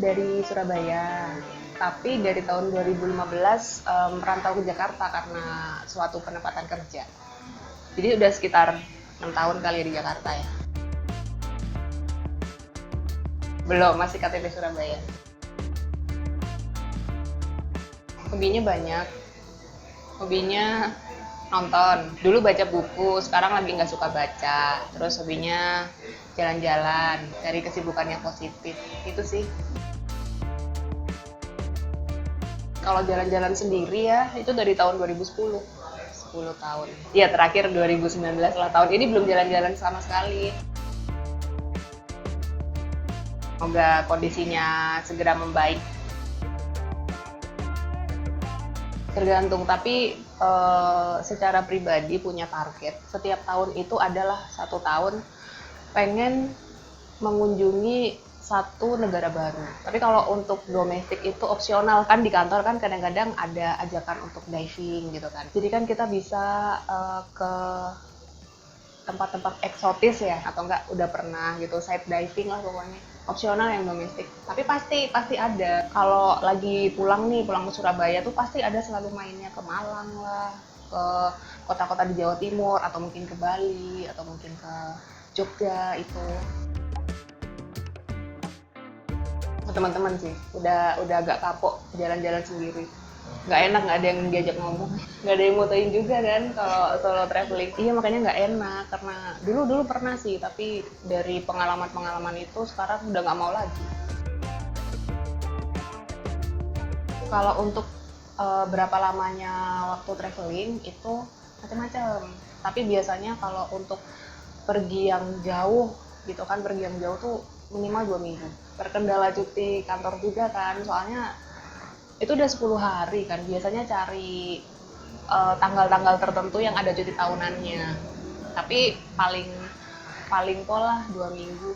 Dari Surabaya, tapi dari tahun 2015 merantau ke Jakarta karena suatu penempatan kerja. Jadi udah sekitar 6 tahun kali di Jakarta ya. Belum, masih KTP Surabaya. Hobinya banyak. Hobinya nonton. Dulu baca buku, sekarang lagi nggak suka baca. Terus hobinya jalan-jalan, cari kesibukan yang positif. Itu sih. Kalau jalan-jalan sendiri ya, itu dari tahun 2010. 10 tahun. Iya, terakhir 2019 lah. Tahun ini belum jalan-jalan sama sekali. Semoga kondisinya segera membaik. Tergantung, tapi secara pribadi punya target. Setiap tahun itu adalah 1 tahun pengen mengunjungi satu negara baru. Tapi kalau untuk domestik itu opsional, kan di kantor kan kadang-kadang ada ajakan untuk diving gitu kan. Jadi kan kita bisa ke tempat-tempat eksotis ya, atau enggak udah pernah gitu, side diving lah pokoknya. Opsional yang domestik. Tapi pasti ada. Kalau lagi pulang ke Surabaya tuh pasti ada selalu mainnya ke Malang lah, ke kota-kota di Jawa Timur, atau mungkin ke Bali, atau mungkin ke Jogja itu. Teman-teman sih udah agak kapok jalan-jalan sendiri, nggak enak, nggak ada yang diajak ngomong, nggak ada yang motoin juga kan kalau solo traveling. Iya, makanya nggak enak, karena dulu pernah sih, tapi dari pengalaman itu sekarang udah nggak mau lagi. Kalau untuk berapa lamanya waktu traveling itu macam-macam, tapi biasanya kalau untuk pergi yang jauh gitu kan, pergi yang jauh tuh minimal 2 minggu. Terkendala cuti kantor juga kan, soalnya itu udah 10 hari kan, biasanya cari tanggal-tanggal tertentu yang ada cuti tahunannya. Tapi paling pola 2 minggu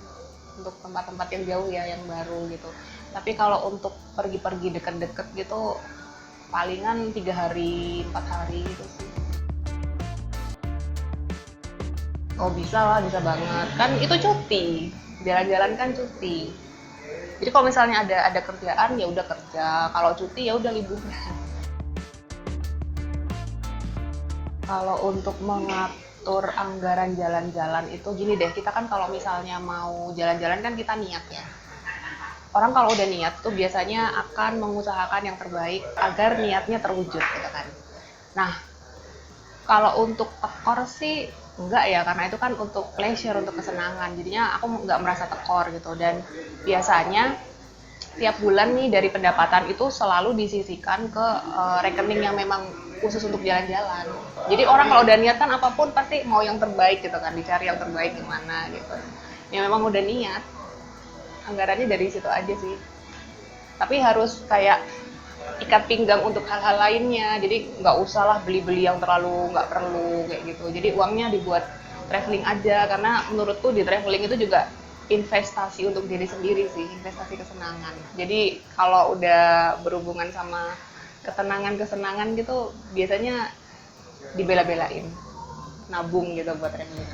untuk tempat-tempat yang jauh ya, yang baru gitu. Tapi kalau untuk pergi-pergi deket-deket gitu palingan 3 hari, 4 hari gitu sih. Oh bisa lah, bisa banget. Kan itu cuti, jalan-jalan kan cuti. Jadi kalau misalnya ada kerjaan ya udah kerja, kalau cuti ya udah liburan. Kalau untuk mengatur anggaran jalan-jalan itu gini deh, kita kan kalau misalnya mau jalan-jalan kan kita niat ya. Orang kalau udah niat tuh biasanya akan mengusahakan yang terbaik agar niatnya terwujud gitu kan. Nah, kalau untuk tekor sih enggak ya, karena itu kan untuk pleasure, untuk kesenangan. Jadinya aku nggak merasa tekor gitu. Dan biasanya tiap bulan nih dari pendapatan itu selalu disisihkan ke rekening yang memang khusus untuk jalan-jalan. Jadi orang kalau udah niat kan apapun pasti mau yang terbaik gitu kan, dicari yang terbaik gimana gitu. Ya memang udah niat, anggarannya dari situ aja sih. Tapi harus kayak ikat pinggang untuk hal-hal lainnya, jadi nggak usah lah beli-beli yang terlalu nggak perlu kayak gitu. Jadi uangnya dibuat traveling aja, karena menurutku di traveling itu juga investasi untuk diri sendiri sih, investasi kesenangan. Jadi kalau udah berhubungan sama kesenangan gitu biasanya dibela-belain, nabung gitu buat traveling.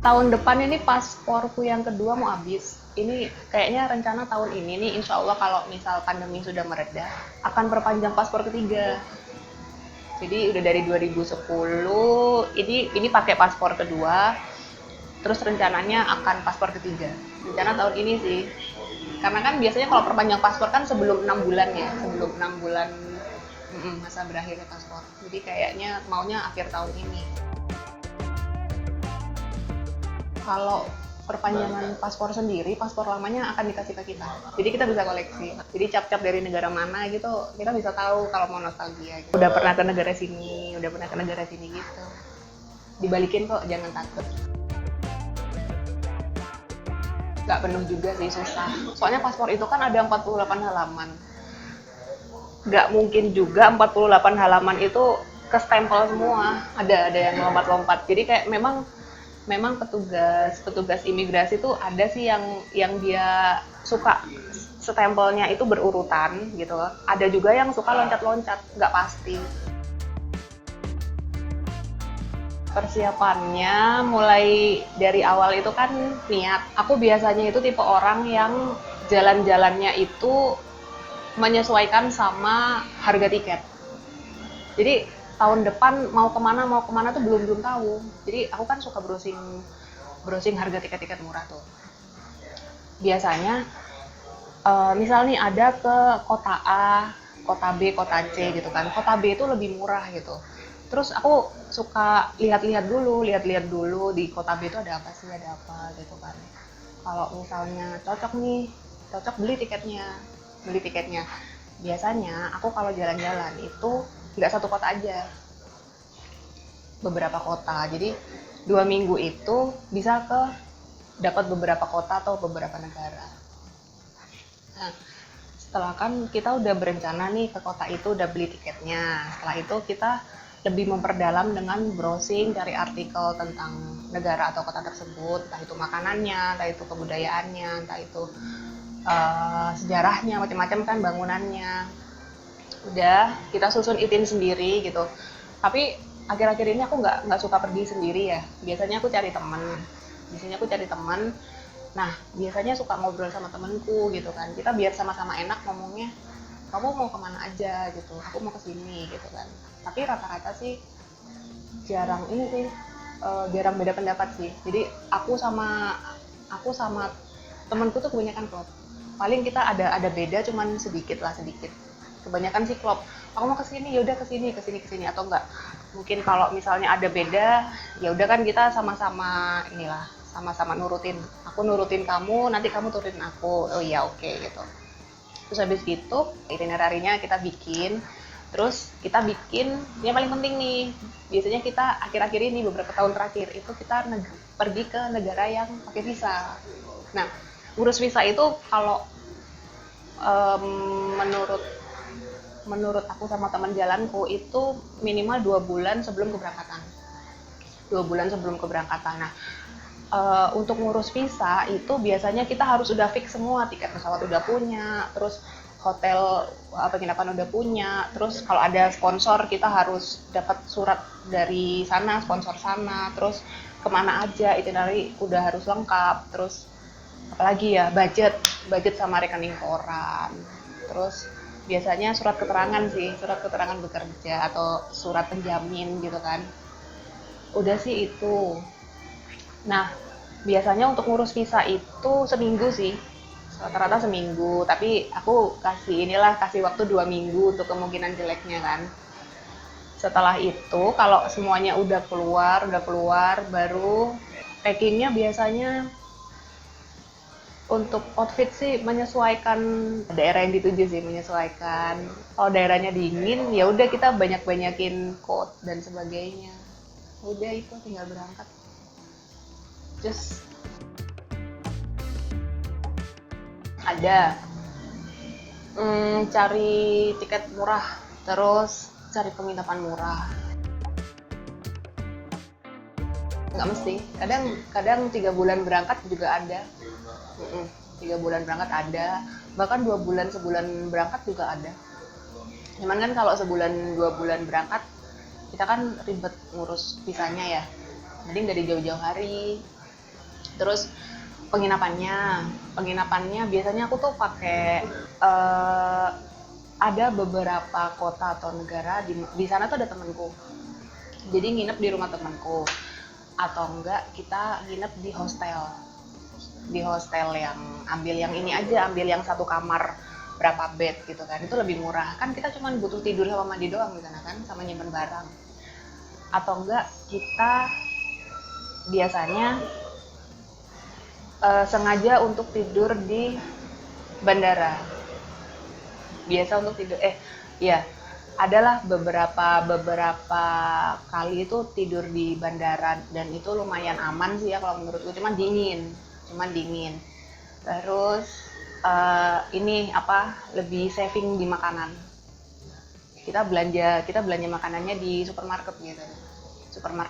Tahun depan ini pasporku yang kedua mau habis. Ini kayaknya rencana tahun ini nih, insya Allah kalau misal pandemi sudah mereda, akan perpanjang paspor ketiga. Jadi udah dari 2010, ini pakai paspor kedua, terus rencananya akan paspor ketiga. Rencana tahun ini sih, karena kan biasanya kalau perpanjang paspor kan sebelum 6 bulan ya, sebelum 6 bulan masa berakhirnya paspor. Jadi kayaknya maunya akhir tahun ini. Kalau perpanjangan paspor sendiri, paspor lamanya akan dikasih ke kita. Jadi kita bisa koleksi. Jadi cap-cap dari negara mana gitu, kita bisa tahu kalau mau nostalgia. Gitu. Udah pernah ke negara sini, udah pernah ke negara sini gitu. Dibalikin kok, jangan takut. Nggak penuh juga sih, susah. Soalnya paspor itu kan ada 48 halaman. Nggak mungkin juga 48 halaman itu ke stempel semua. Ada yang lompat-lompat. Jadi kayak memang petugas imigrasi tuh ada sih yang dia suka stempelnya itu berurutan gitu. Ada juga yang suka loncat-loncat, nggak pasti. Persiapannya mulai dari awal itu kan niat. Aku biasanya itu tipe orang yang jalan-jalannya itu menyesuaikan sama harga tiket. Jadi tahun depan mau kemana tuh belum belum tahu. Jadi aku kan suka browsing browsing harga tiket-tiket murah tuh. Biasanya misal nih ada ke kota A, kota B, kota C gitu kan. Kota B itu lebih murah gitu. Terus aku suka lihat-lihat dulu di kota B itu ada apa sih, ada apa gitu kan. Kalau misalnya cocok nih, cocok beli tiketnya. Biasanya aku kalau jalan-jalan itu nggak satu kota aja, beberapa kota. Jadi 2 minggu itu bisa dapat beberapa kota atau beberapa negara. Nah, setelah kan kita udah berencana nih ke kota itu, udah beli tiketnya. Setelah itu kita lebih memperdalam dengan browsing, cari artikel tentang negara atau kota tersebut, entah itu makanannya, entah itu kebudayaannya, entah itu sejarahnya, macam-macam kan, bangunannya. Udah kita susun itin sendiri gitu. Tapi akhir-akhir ini aku nggak suka pergi sendiri ya. Biasanya aku cari teman. Nah, biasanya suka ngobrol sama temenku gitu kan. Kita biar sama-sama enak ngomongnya. Kamu mau kemana aja gitu, aku mau kesini gitu kan. Tapi rata-rata sih jarang ini sih, jarang beda pendapat sih. Jadi aku sama temenku tuh kebanyakan klop. Paling kita ada beda cuman sedikit. Kebanyakan sih klop. Aku mau kesini, ya udah kesini atau enggak. Mungkin kalau misalnya ada beda, ya udah kan kita sama-sama sama-sama nurutin. Aku nurutin kamu, nanti kamu turutin aku. Oh iya, oke gitu. Terus habis gitu itinerarinya kita bikin. Terus kita bikin yang paling penting nih. Biasanya kita akhir-akhir ini beberapa tahun terakhir itu kita pergi ke negara yang pakai visa. Nah, urus visa itu kalau menurut aku sama teman jalanku itu minimal 2 bulan sebelum keberangkatan. 2 bulan sebelum keberangkatan. Nah, untuk ngurus visa itu biasanya kita harus udah fix semua, tiket pesawat udah punya, terus hotel penginapan udah punya, terus kalau ada sponsor kita harus dapat surat dari sana, sponsor sana, terus kemana aja itinerary udah harus lengkap, terus apalagi ya budget sama rekening koran, terus biasanya surat keterangan bekerja atau surat penjamin gitu kan. Udah sih itu. Nah, biasanya untuk ngurus visa itu seminggu sih, rata-rata seminggu. Tapi aku kasih waktu 2 minggu untuk kemungkinan jeleknya kan. Setelah itu kalau semuanya udah keluar, baru packingnya biasanya untuk outfit sih menyesuaikan daerah yang dituju sih, menyesuaikan. Kalau daerahnya dingin, ya udah kita banyakin coat dan sebagainya. Udah itu tinggal berangkat. Just ada cari tiket murah, terus cari penginapan murah. Nggak mesti, kadang 3 bulan berangkat juga ada. 3 bulan berangkat ada, bahkan 2 bulan sebulan berangkat juga ada. Cuman kan kalau sebulan 2 bulan berangkat kita kan ribet ngurus visanya ya, mending dari jauh-jauh hari. Terus penginapannya biasanya aku tuh pakai ada beberapa kota atau negara di sana tuh ada temanku, jadi nginep di rumah temanku atau enggak kita nginep di hostel yang ambil yang satu kamar berapa bed gitu kan, itu lebih murah kan, kita cuma butuh tidur sama mandi doang di sana kan, sama nyimpen barang. Atau enggak kita biasanya sengaja untuk tidur di bandara. Biasa untuk tidur adalah beberapa kali itu tidur di bandara dan itu lumayan aman sih ya kalau menurutku, cuman dingin. Terus lebih saving di makanan. Kita belanja makanannya di supermarket gitu.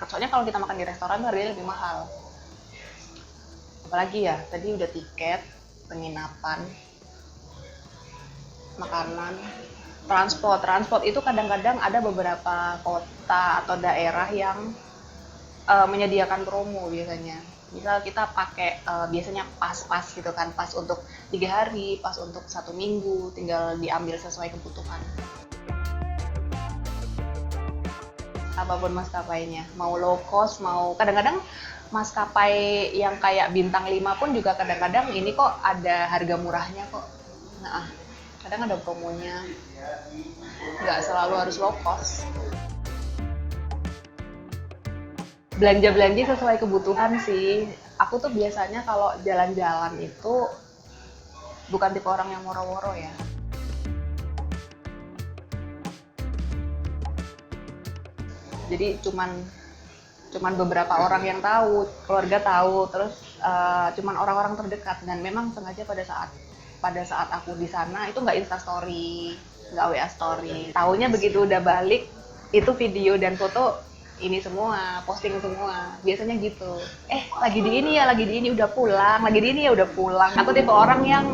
Soalnya kalau kita makan di restoran harganya lebih mahal. Apalagi ya, tadi udah tiket, penginapan, makanan, transport itu kadang-kadang ada beberapa kota atau daerah yang menyediakan promo biasanya. Misal kita pakai biasanya pas-pas gitu kan, pas untuk 3 hari, pas untuk 1 minggu, tinggal diambil sesuai kebutuhan. Apapun maskapainya, mau low cost, mau kadang-kadang maskapai yang kayak bintang 5 pun juga kadang-kadang ini kok ada harga murahnya kok. Nah, kadang ada promonya, nggak selalu harus low cost. Belanja-belanja sesuai kebutuhan sih. Aku tuh biasanya kalau jalan-jalan itu bukan tipe orang yang woro-woro ya. Jadi cuman beberapa orang yang tahu, keluarga tahu, terus cuman orang-orang terdekat, dan memang sengaja pada saat aku di sana itu nggak Insta story, nggak WA story. Taunya begitu udah balik itu video dan foto ini semua, posting semua. Biasanya gitu. Lagi di ini ya, lagi di ini udah pulang, lagi di ini ya udah pulang. Aku tipe orang yang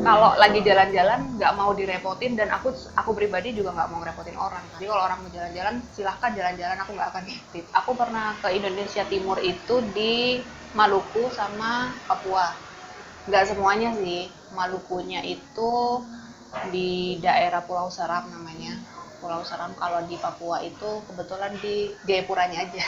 kalau lagi jalan-jalan nggak mau direpotin, dan aku pribadi juga nggak mau ngerepotin orang. Jadi kalau orang mau jalan-jalan silahkan jalan-jalan, aku nggak akan ngintip. Aku pernah ke Indonesia Timur itu di Maluku sama Papua. Nggak semuanya sih, Malukunya itu di daerah Pulau Seram namanya. Pulau Seram. Kalau di Papua itu kebetulan di Jayapuranya aja.